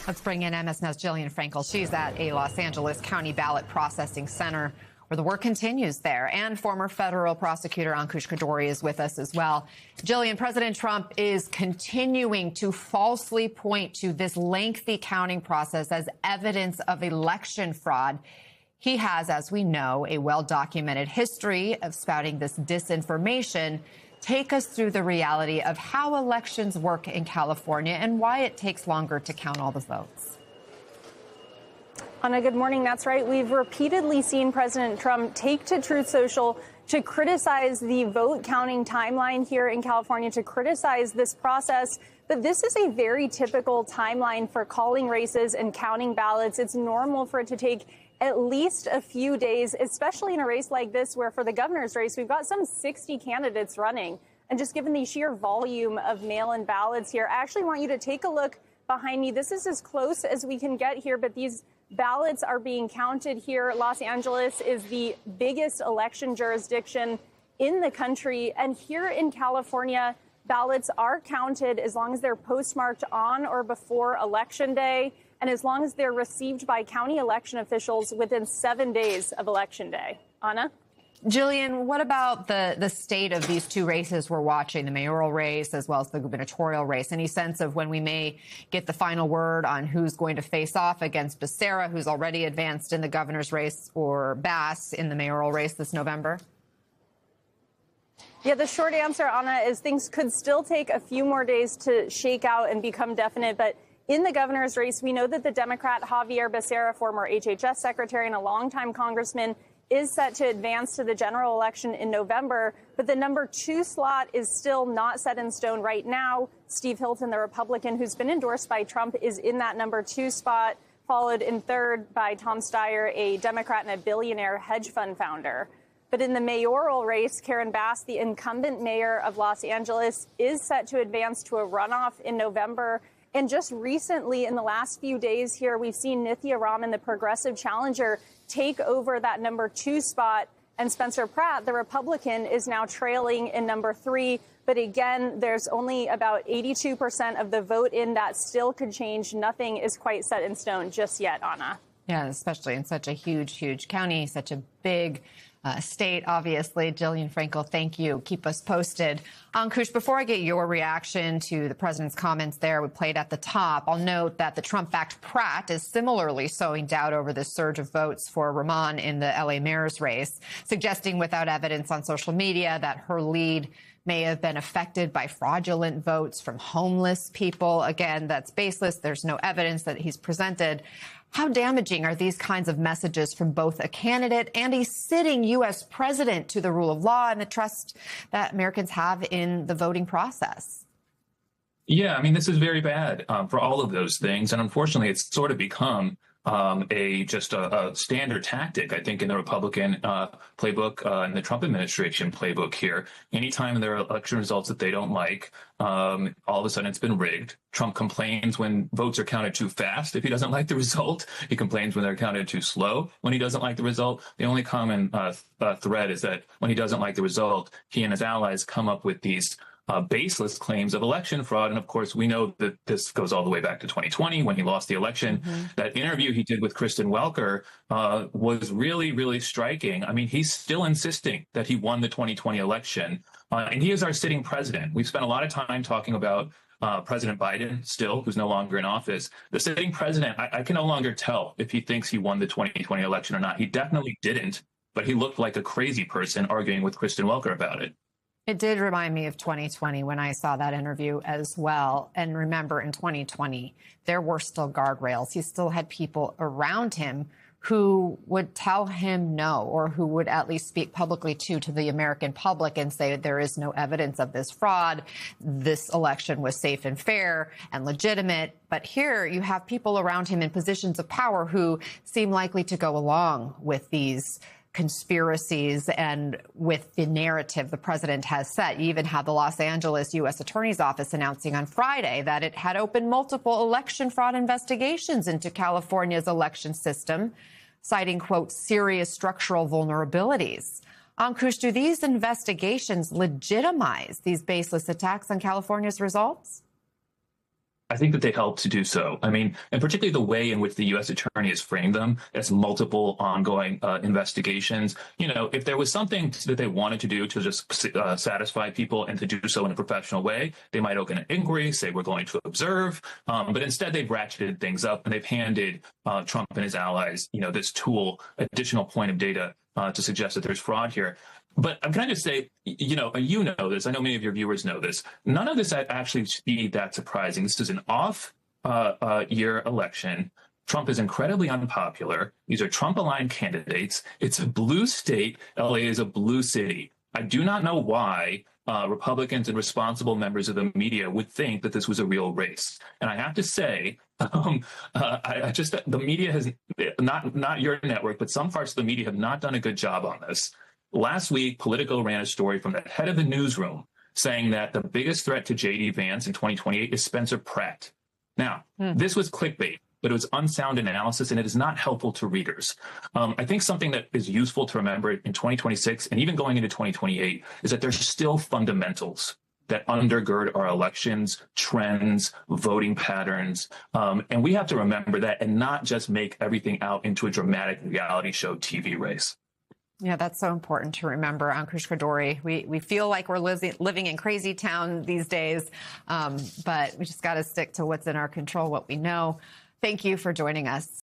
Let's bring in MSN's Jillian Frankel. She's at a Los Angeles County ballot processing center where the work continues there. And former federal prosecutor Ankush Khardori is with us as well. Jillian, President Trump is continuing to falsely point to this lengthy counting process as evidence of election fraud. He has, as we know, a well-documented history of spouting this disinformation. Take us through the reality of how elections work in California and why it takes longer to count all the votes. Anna, good morning. That's right. We've repeatedly seen President Trump take to Truth Social to criticize the vote counting timeline here in California, to criticize this process. But this is a very typical timeline for calling races and counting ballots. It's normal for it to take at least a few days, especially in a race like this, where for the governor's race, we've got some 60 candidates running. And just given the sheer volume of mail-in ballots here, I actually want you to take a look behind me. This is as close as we can get here, but these ballots are being counted here. Los Angeles is the biggest election jurisdiction in the country. And here in California, ballots are counted as long as they're postmarked on or before Election Day, and as long as they're received by county election officials within 7 days of Election Day. Anna? Jillian, what about the state of these two races we're watching, the mayoral race as well as the gubernatorial race? Any sense of when we may get the final word on who's going to face off against Becerra, who's already advanced in the governor's race, or Bass in the mayoral race this November? Yeah, the short answer, Anna, is things could still take a few more days to shake out and become definite. But in the governor's race, we know that the Democrat Xavier Becerra, former HHS secretary and a longtime congressman, is set to advance to the general election in November. But the number 2 slot is still not set in stone right now. Steve Hilton, the Republican who's been endorsed by Trump, is in that number 2 spot, followed in third by Tom Steyer, a Democrat and a billionaire hedge fund founder. But in the mayoral race, Karen Bass, the incumbent mayor of Los Angeles, is set to advance to a runoff in November. And just recently, in the last few days here, we've seen Nithya Raman, the progressive challenger, take over that number 2 spot. And Spencer Pratt, the Republican, is now trailing in number 3. But again, there's only about 82% of the vote in. That still could change. Nothing is quite set in stone just yet, Anna. Yeah, especially in such a huge county, such a big state, obviously. Jillian Frankel, thank you. Keep us posted. Ankush, before I get your reaction to the president's comments there we played at the top, I'll note that the Trump-backed Pratt is similarly sowing doubt over the surge of votes for Raman in the L.A. mayor's race, suggesting without evidence on social media that her lead may have been affected by fraudulent votes from homeless people. Again, that's baseless. There's no evidence that he's presented. How damaging are these kinds of messages from both a candidate and a sitting U.S. president to the rule of law and the trust that Americans have in the voting process? Yeah, I mean, this is very bad for all of those things. And unfortunately, it's sort of become a standard tactic, I think, in the Republican playbook and the Trump administration playbook here. Anytime there are election results that they don't like, all of a sudden it's been rigged. Trump complains when votes are counted too fast if he doesn't like the result. He complains when they're counted too slow when he doesn't like the result. The only common thread is that when he doesn't like the result, he and his allies come up with these baseless claims of election fraud. And of course, we know that this goes all the way back to 2020 when he lost the election. That interview he did with Kristen Welker was really striking. I mean, he's still insisting that he won the 2020 election. And he is our sitting president. We've spent a lot of time talking about President Biden still, who's no longer in office. The sitting president, I can no longer tell if he thinks he won the 2020 election or not. He definitely didn't, but he looked like a crazy person arguing with Kristen Welker about it. It did remind me of 2020 when I saw that interview as well. And remember, in 2020, there were still guardrails. He still had people around him who would tell him no, or who would at least speak publicly to the American public and say there is no evidence of this fraud. This election was safe and fair and legitimate. But here you have people around him in positions of power who seem likely to go along with these conspiracies and with the narrative the president has set. You even had the Los Angeles U.S. Attorney's Office announcing on Friday that it had opened multiple election fraud investigations into California's election system, citing, quote, serious structural vulnerabilities. Ankush, do these investigations legitimize these baseless attacks on California's results? I think that they help to do so. I mean, and particularly the way in which the U.S. attorney has framed them as multiple ongoing investigations. You know, if there was something that they wanted to do to just satisfy people and to do so in a professional way, they might open an inquiry, say we're going to observe. But instead, they've ratcheted things up and they've handed Trump and his allies, you know, this tool, additional point of data to suggest that there's fraud here. But can I just say, you know this, I know many of your viewers know this, none of this actually should be that surprising. This is an off-year election. Trump is incredibly unpopular. These are Trump-aligned candidates. It's a blue state. LA is a blue city. I do not know why Republicans and responsible members of the media would think that this was a real race. And I have to say, the media has, not your network, but some parts of the media have not done a good job on this. Last week, Politico ran a story from the head of the newsroom saying that the biggest threat to J.D. Vance in 2028 is Spencer Pratt. Now, this was clickbait, but it was unsound analysis, and it is not helpful to readers. I think something that is useful to remember in 2026 and even going into 2028 is that there's still fundamentals that undergird our elections, trends, voting patterns. And we have to remember that and not just make everything out into a dramatic reality show TV race. Yeah, that's so important to remember. Ankush Khardori, we feel like we're living in crazy town these days, but we just got to stick to what's in our control, what we know. Thank you for joining us.